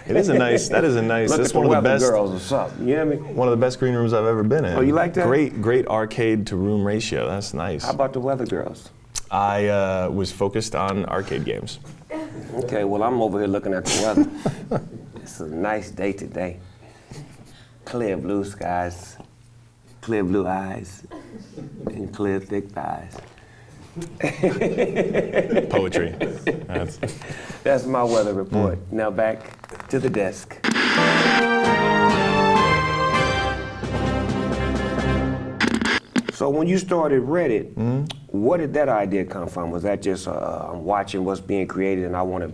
It is a nice, that is a nice, Look that's at the one of the weather best. girls or something, you know what I mean? One of the best green rooms I've ever been in. Oh, you like that? Great arcade to room ratio, that's nice. How about the weather girls? I was focused on arcade games. Okay, well, I'm over here looking at the weather. It's a nice day today. Clear blue skies, clear blue eyes, and clear thick thighs. Poetry. That's my weather report. Now back to the desk. So when you started Reddit, where did that idea come from? Was that just I'm watching what's being created and I want to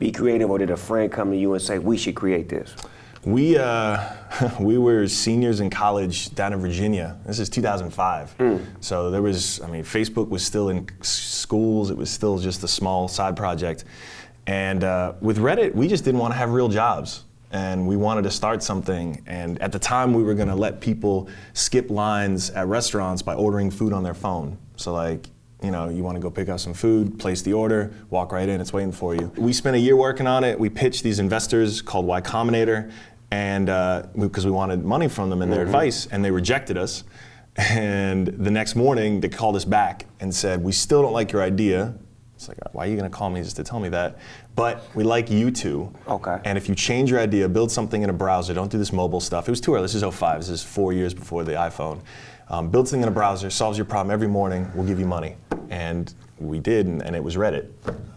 be creative, or did a friend come to you and say, we should create this? We were seniors in college down in Virginia. This is 2005. So there was, I mean, Facebook was still in schools. It was still just a small side project. And with Reddit, we just didn't want to have real jobs. And we wanted to start something. And at the time, we were going to let people skip lines at restaurants by ordering food on their phone. So like, you know, you want to go pick up some food, place the order, walk right in, it's waiting for you. We spent a year working on it. We pitched these investors called Y Combinator, and because we wanted money from them and their advice, and they rejected us. And the next morning, they called us back and said, we still don't like your idea. It's like, why are you going to call me just to tell me that? But we like you two. Okay. And if you change your idea, build something in a browser, don't do this mobile stuff. It was too early, this is 05, this is 4 years before the iPhone. Build something in a browser, solves your problem every morning, we'll give you money. And we did, and it was Reddit.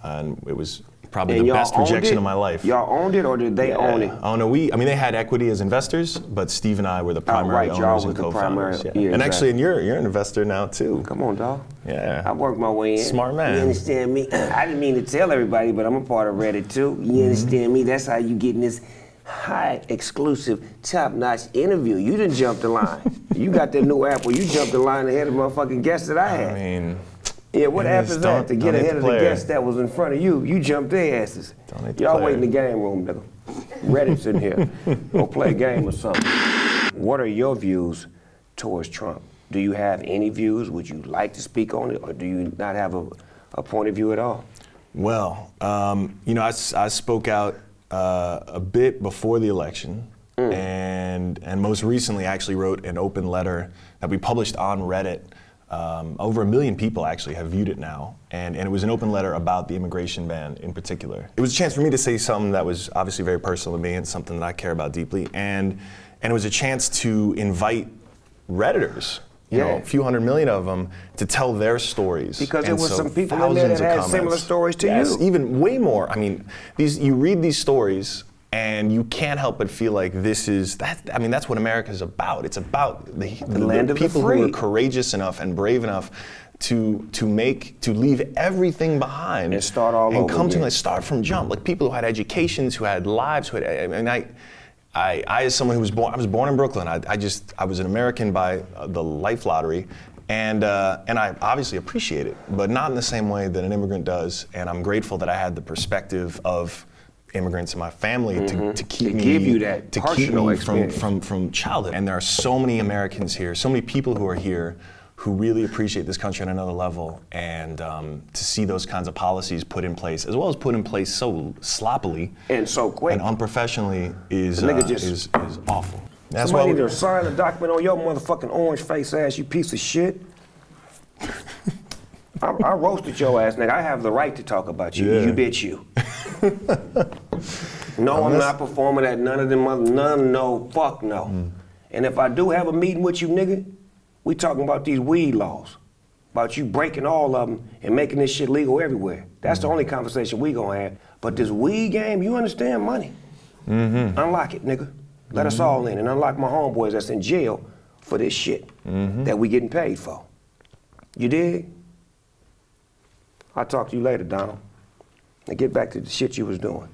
And it was probably the best rejection of my life. Y'all owned it, or did they own it? Oh no, I mean, they had equity as investors, but Steve and I were the primary owners and co-founders. Yeah. And actually, and you're an investor now too. Come on, dog. Yeah. I worked my way in. Smart man. You understand me? I didn't mean to tell everybody, but I'm a part of Reddit too. You understand me? That's how you get in this high exclusive, top-notch interview. You didn't jump the line. You got that new app where you jumped the line ahead of motherfucking guests that I had. I mean, yeah, what app is that? To get ahead of the guests that was in front of you, you jumped their asses. Y'all wait in the game room, nigga. Reddit's in here. Go play a game or something. What are your views towards Trump? Do you have any views? Would you like to speak on it, or do you not have a point of view at all? Well, you know, I spoke out a bit before the election, and most recently I actually wrote an open letter that we published on Reddit. Over 1 million people actually have viewed it now, and it was an open letter about the immigration ban in particular. It was a chance for me to say something that was obviously very personal to me and something that I care about deeply, and it was a chance to invite Redditors, you know, a few 100 million of them, to tell their stories. Because there were some people in there that had similar stories to you. Even way more. I mean, you read these stories, and you can't help but feel like this is, I mean, that's what America's about. It's about the land of the people free. who are courageous enough and brave enough to leave everything behind and start all over and come again. to start from jump. Like people who had educations, who had lives, who had, I mean, I as someone who was born, I was born in Brooklyn. I was an American by the life lottery. And I obviously appreciate it, but not in the same way that an immigrant does. And I'm grateful that I had the perspective of immigrants in my family to keep me from childhood. And there are so many Americans here, so many people who are here who really appreciate this country on another level, and to see those kinds of policies put in place, as well as put in place so sloppily and so quick and unprofessionally, is awful. That's somebody need to sign a document on your motherfucking orange face ass, you piece of shit. I roasted your ass, nigga. I have the right to talk about you. You bitch you. No, I'm not performing at none of them no, fuck no. And if I do have a meeting with you, nigga, we talking about these weed laws. About you breaking all of them and making this shit legal everywhere. That's the only conversation we gonna have. But this weed game, you understand money. Unlock it, nigga. Let us all in and unlock my homeboys that's in jail for this shit that we getting paid for. You dig? I'll talk to you later, Donald. Now get back to the shit you was doing.